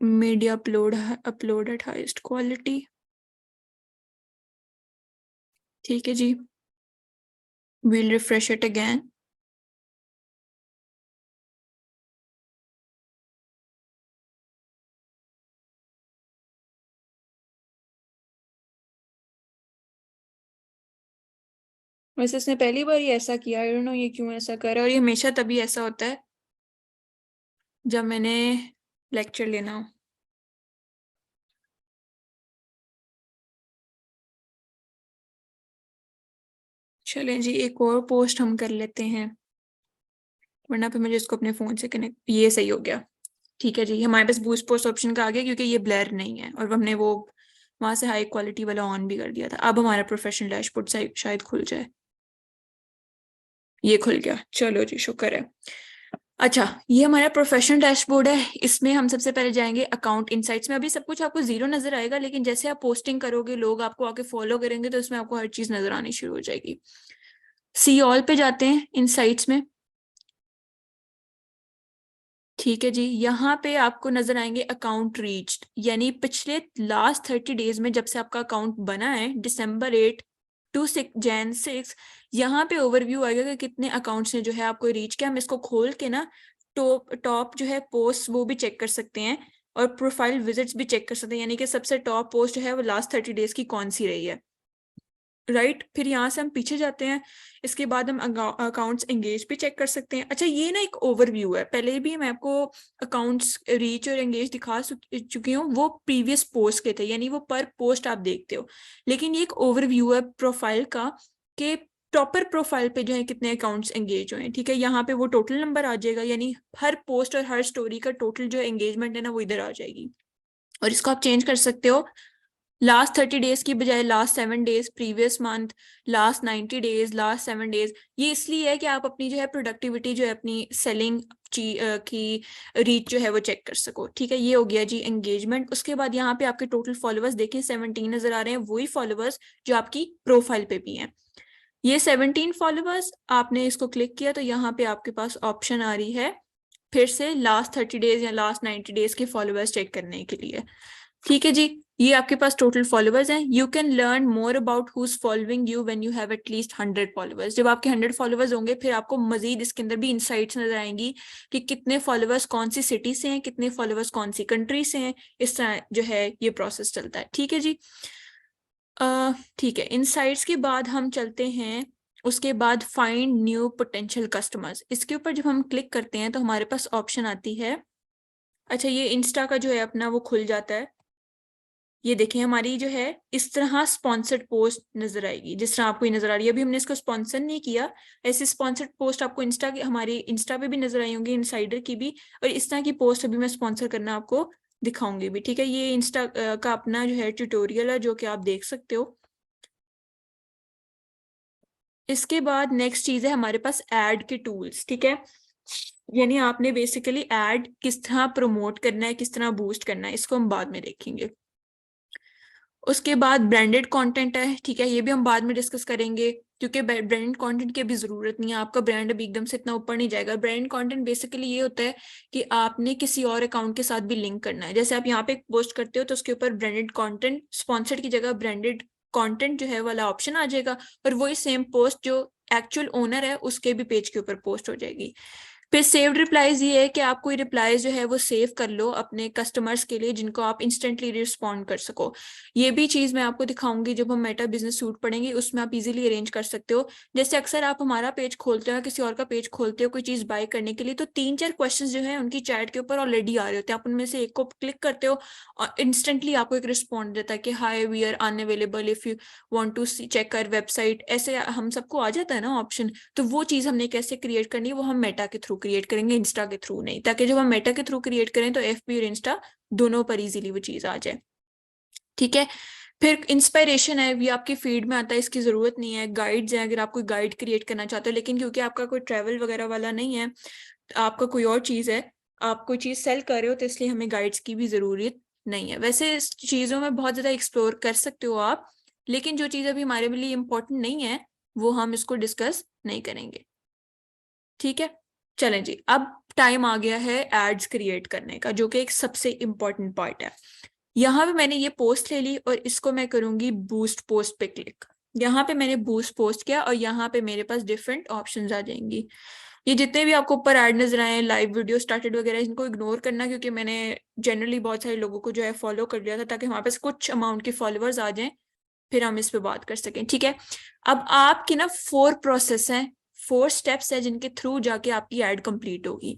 media upload at highest quality. ठीक है जी, we'll refresh it again। वैसे इसने पहली बार ही ऐसा किया, आई डोंट नो ये क्यों ऐसा कर रहा है, और ये हमेशा तभी ऐसा होता है जब मैंने लेक्चर लेना हो। चलें जी, एक और पोस्ट हम कर लेते हैं, वरना फिर मुझे इसको अपने फ़ोन से कनेक्ट, ये सही हो गया। ठीक है जी, हमारे पास बूस्ट पोस्ट ऑप्शन का आ गया क्योंकि ये ब्लर नहीं है और हमने वो वहां से हाई क्वालिटी वाला ऑन भी कर दिया था। अब हमारा प्रोफेशनल डैशबोर्ड शायद खुल जाए। ये खुल गया, चलो जी, शुक्र है। अच्छा, ये हमारा प्रोफेशनल डैशबोर्ड है। इसमें हम सबसे पहले जाएंगे अकाउंट इनसाइट्स में। अभी सब कुछ आपको जीरो नजर आएगा, लेकिन जैसे आप पोस्टिंग करोगे, लोग आपको आके फॉलो करेंगे, तो इसमें आपको हर चीज नजर आनी शुरू हो जाएगी। सी ऑल पे जाते हैं इनसाइट्स में। ठीक है जी, यहाँ पे आपको नजर आएंगे अकाउंट रीच्ड, यानी पिछले लास्ट 30 डेज में जब से आपका अकाउंट बना है, December 8 to Jan 6, यहाँ पे ओवरव्यू आएगा कि कितने अकाउंट्स ने जो है आपको रीच किया। हम इसको खोल के ना टॉप टॉप जो है पोस्ट वो भी चेक कर सकते हैं और प्रोफाइल विजिट्स भी चेक कर सकते हैं, यानी कि सबसे टॉप पोस्ट जो है वो लास्ट 30 डेज की कौन सी रही है, राइट। फिर यहाँ से हम पीछे जाते हैं, इसके बाद हम अकाउंट्स एंगेज भी चेक कर सकते हैं। अच्छा, ये ना एक ओवरव्यू है, पहले भी मैं आपको अकाउंट्स रीच और एंगेज दिखा चुकी हूँ, वो प्रीवियस पोस्ट के थे, यानी वो पर पोस्ट आप देखते हो। लेकिन ये एक ओवरव्यू है प्रोफाइल का कि प्रॉपर प्रोफाइल पे जो है कितने अकाउंट्स एंगेज हुए हैं, ठीक है। यहाँ पे वो टोटल नंबर आ जाएगा, यानी हर पोस्ट और हर स्टोरी का टोटल जो एंगेजमेंट है ना वो इधर आ जाएगी। और इसको आप चेंज कर सकते हो लास्ट 30 डेज की बजाय last 7 days, previous month, last 90 days, last 7 days. ये इसलिए है कि आप अपनी जो है प्रोडक्टिविटी जो है अपनी सेलिंग की रीच जो है वो चेक कर सको, ठीक है। ये हो गया जी एंगेजमेंट। उसके बाद यहाँ पे आपके टोटल फॉलोअर्स देखिए 17 नजर आ रहे हैं, वही फॉलोअर्स जो आपकी प्रोफाइल पे भी हैं। ये 17 फॉलोअर्स, आपने इसको क्लिक किया तो यहाँ पे आपके पास ऑप्शन आ रही है फिर से लास्ट 30 डेज या लास्ट 90 डेज के फॉलोअर्स चेक करने के लिए, ठीक है जी। ये आपके पास टोटल फॉलोअर्स हैं। You can learn more about who is following you when you have at least 100 followers. जब आपके 100 फॉलोअर्स होंगे फिर आपको मजीद इसके अंदर भी इंसाइट्स नजर आएंगी कि कितने फॉलोअर्स कौन सी सिटी से हैं, कितने फॉलोअर्स कौन सी कंट्री से हैं। इस तरह जो है ये प्रोसेस चलता है, ठीक है जी। ठीक है, इनसाइट्स के बाद हम चलते हैं उसके बाद फाइंड न्यू पोटेंशियल कस्टमर्स। इसके ऊपर जब हम क्लिक करते हैं तो हमारे पास ऑप्शन आती है, अच्छा ये इंस्टा का जो है अपना वो खुल जाता है। ये देखें हमारी जो है इस तरह स्पॉन्सर्ड पोस्ट नजर आएगी, जिस तरह आपको ये नजर आ रही है। अभी हमने इसको स्पॉन्सर नहीं किया, ऐसे स्पॉन्सर्ड पोस्ट आपको इंस्टा की हमारी इंस्टा पे भी नजर आई होंगी, इनसाइडर की भी। और इस तरह की पोस्ट अभी मैं स्पॉन्सर करना आपको दिखाऊंगी भी, ठीक है। ये इंस्टा का अपना जो है ट्यूटोरियल है जो कि आप देख सकते हो। इसके बाद नेक्स्ट चीज है हमारे पास एड के टूल्स, ठीक है। यानी आपने बेसिकली एड किस तरह प्रमोट करना है, किस तरह बूस्ट करना है, इसको हम बाद में देखेंगे। उसके बाद ब्रांडेड कंटेंट है, ठीक है। ये भी हम बाद में डिस्कस करेंगे क्योंकि ब्रांडेड कंटेंट की अभी जरूरत नहीं है, आपका ब्रांड अभी एकदम से इतना ऊपर नहीं जाएगा। ब्रांड कंटेंट बेसिकली ये होता है कि आपने किसी और अकाउंट के साथ भी लिंक करना है। जैसे आप यहाँ पे पोस्ट करते हो तो उसके ऊपर ब्रांडेड कंटेंट, स्पॉन्सर्ड की जगह ब्रांडेड कंटेंट जो है वाला ऑप्शन आ जाएगा, और वही सेम पोस्ट जो एक्चुअल ओनर है उसके भी पेज के ऊपर पोस्ट हो जाएगी। फिर सेव्ड रिप्लाईज ये है कि आप कोई रिप्लाईज जो है वो सेव कर लो अपने कस्टमर्स के लिए जिनको आप इंस्टेंटली रिस्पॉन्ड कर सको। ये भी चीज मैं आपको दिखाऊंगी जब हम मेटा बिजनेस सूट पढ़ेंगे, उसमें आप इजीली अरेंज कर सकते हो। जैसे अक्सर आप हमारा पेज खोलते हो, किसी और का पेज खोलते हो कोई चीज बाय करने के लिए, तो 3-4 क्वेश्चन जो है उनकी चैट के ऊपर ऑलरेडी आ रहे होते हैं। आप उनमें से एक को क्लिक करते हो और इंस्टेंटली आपको एक रिस्पॉन्ड देता है कि hi we are unavailable if you want to check our website, ऐसे हम सबको आ जाता है ना ऑप्शन। तो वो चीज हमने कैसे क्रिएट करनी है वो हम मेटा के थ्रू क्रिएट करेंगे, इंस्टा के थ्रू नहीं, ताकि जब हम मेटा के थ्रू क्रिएट करें तो एफबी और इंस्टा दोनों पर इजीली वो चीज आ जाए, ठीक है। फिर इंस्पायरेशन है, ये आपकी फीड में आता है, इसकी जरूरत नहीं है। गाइड्स है, अगर आप कोई गाइड क्रिएट करना चाहते हो, लेकिन क्योंकि आपका कोई ट्रैवल वगैरह वाला नहीं है, आपका कोई और चीज है, आप कोई चीज सेल कर रहे हो, तो इसलिए हमें गाइड्स की भी जरूरत नहीं है। वैसे इस चीजों में बहुत ज्यादा एक्सप्लोर कर सकते हो आप, लेकिन जो चीज अभी हमारे लिए इम्पोर्टेंट नहीं है वो हम इसको डिस्कस नहीं करेंगे, ठीक है। चलें जी, अब टाइम आ गया है एड्स क्रिएट करने का, जो कि एक सबसे इम्पोर्टेंट पार्ट है। यहाँ पे मैंने ये पोस्ट ले ली और इसको मैं करूंगी बूस्ट पोस्ट पे क्लिक। यहाँ पे मैंने बूस्ट पोस्ट किया और यहाँ पे मेरे पास डिफरेंट ऑप्शंस आ जाएंगी। ये जितने भी आपको ऊपर ऐड नजर आए, लाइव वीडियो स्टार्टेड वगैरह, इनको इग्नोर करना, क्योंकि मैंने जनरली बहुत सारे लोगों को जो है फॉलो कर लिया था ताकि हमारे पास कुछ अमाउंट के फॉलोअर्स आ जाएं, फिर हम इस पे बात कर सकें, ठीक है। अब आपकी ना 4 प्रोसेस हैं, 4 स्टेप्स है जिनके थ्रू जाके आपकी एड कंप्लीट होगी।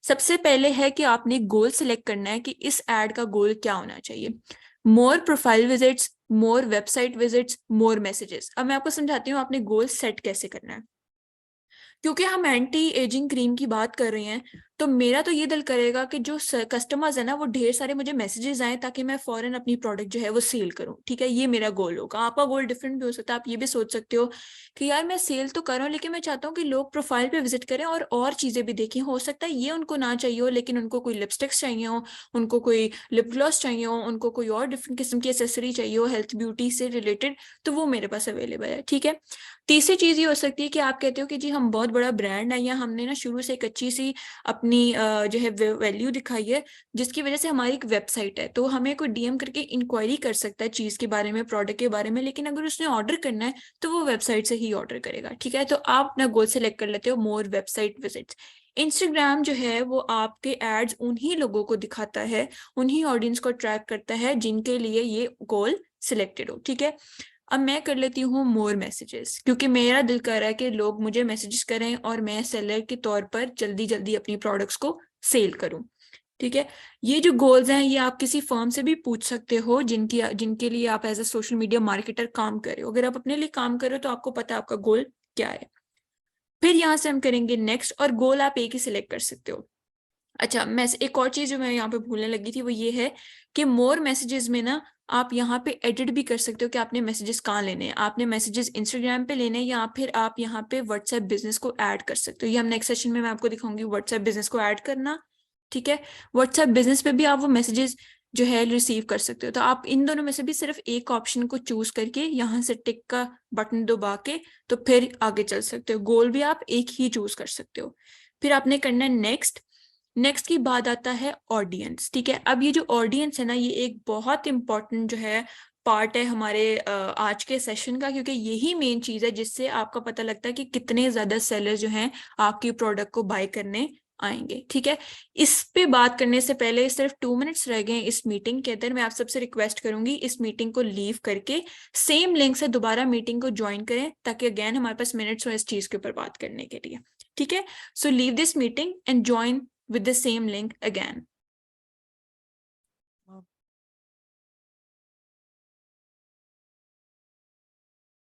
सबसे पहले है कि आपने गोल सिलेक्ट करना है कि इस एड का गोल क्या होना चाहिए। मोर प्रोफाइल विजिट्स, मोर वेबसाइट विजिट्स, मोर मैसेजेस। अब मैं आपको समझाती हूँ आपने गोल सेट कैसे करना है। क्योंकि हम एंटी एजिंग क्रीम की बात कर रहे हैं, तो मेरा तो ये दिल करेगा कि जो कस्टमर्स है ना वो ढेर सारे मुझे मैसेजेस आए ताकि मैं फौरन अपनी प्रोडक्ट जो है वो सेल करूं, ठीक है। ये मेरा गोल होगा। आपका गोल डिफरेंट भी हो सकता है। आप ये भी सोच सकते हो कि यार मैं सेल तो कर रहा हूँ लेकिन मैं चाहता हूँ कि लोग प्रोफाइल पे विजिट करें और चीजें भी देखें। हो सकता है ये उनको ना चाहिए हो, लेकिन उनको कोई लिपस्टिक्स चाहिए हो, उनको कोई लिप ग्लॉस चाहिए हो, उनको कोई और डिफरेंट किस्म की एसेसरी चाहिए हो हेल्थ ब्यूटी से रिलेटेड, तो वो मेरे पास अवेलेबल है, ठीक है। तीसरी चीज ये हो सकती है कि आप कहते हो कि जी हम बहुत बड़ा ब्रांड है या हमने ना शुरू से एक अच्छी सी अपनी जो है वैल्यू दिखाई है जिसकी वजह से हमारी एक वेबसाइट है, तो हमें कोई डीएम करके इंक्वायरी कर सकता है चीज के बारे में, प्रोडक्ट के बारे में, लेकिन अगर उसने ऑर्डर करना है तो वो वेबसाइट से ही ऑर्डर करेगा, ठीक है। तो आप अपना गोल सेलेक्ट कर लेते हो मोर वेबसाइट विजिट्स। इंस्टाग्राम जो है वो आपके एड्स उन्हीं लोगों को दिखाता है, उन्हीं ऑडियंस को ट्रैक करता है जिनके लिए ये गोल सिलेक्टेड हो, ठीक है। अब मैं कर लेती हूँ मोर मैसेजेस, क्योंकि मेरा दिल कर रहा है कि लोग मुझे मैसेजेस करें और मैं सेलर के तौर पर जल्दी जल्दी अपनी प्रोडक्ट्स को सेल करूं, ठीक है। ये जो गोल्स हैं ये आप किसी फर्म से भी पूछ सकते हो जिनके लिए आप as a social media marketer काम कर रहे हो। अगर आप अपने लिए काम कर रहे हो तो आपको पता है आपका गोल क्या है। फिर यहाँ से हम करेंगे नेक्स्ट, और गोल आप एक ही सिलेक्ट कर सकते हो। अच्छा, मैं एक और चीज जो मैं यहाँ पे भूलने लगी थी वो ये है कि मोर मैसेजेस में ना आप यहाँ पे एडिट भी कर सकते हो कि आपने मैसेजेस कहाँ लेने हैं, आपने मैसेजेस इंस्टाग्राम पे लेने हैं या फिर आप यहाँ पे व्हाट्सएप बिजनेस को ऐड कर सकते हो। ये हम नेक्स्ट सेशन में मैं आपको दिखाऊंगी व्हाट्सएप बिजनेस को ऐड करना। ठीक है, व्हाट्सएप बिजनेस पे भी आप वो मैसेजेस जो है रिसीव कर सकते हो। तो आप इन दोनों में से भी सिर्फ एक ऑप्शन को चूज करके यहाँ से टिक का बटन दबा के तो फिर आगे चल सकते हो। गोल भी आप एक ही चूज कर सकते हो। फिर आपने करना है नेक्स्ट। नेक्स्ट की बात आता है ऑडियंस। ठीक है, अब ये जो ऑडियंस है ना, ये एक बहुत इंपॉर्टेंट जो है पार्ट है हमारे आज के सेशन का, क्योंकि यही मेन चीज है जिससे आपका पता लगता है कि कितने ज्यादा सेलर जो हैं आपकी प्रोडक्ट को बाय करने आएंगे। ठीक है, इस पे बात करने से पहले सिर्फ 2 मिनट्स रह गए इस मीटिंग के अंदर। मैं आप सबसे रिक्वेस्ट करूंगी इस मीटिंग को लीव करके सेम लिंक से दोबारा मीटिंग को ज्वाइन करें, ताकि अगेन हमारे पास मिनट्स हो इस चीज के ऊपर बात करने के लिए। ठीक है, so leave this meeting and join with the same link again.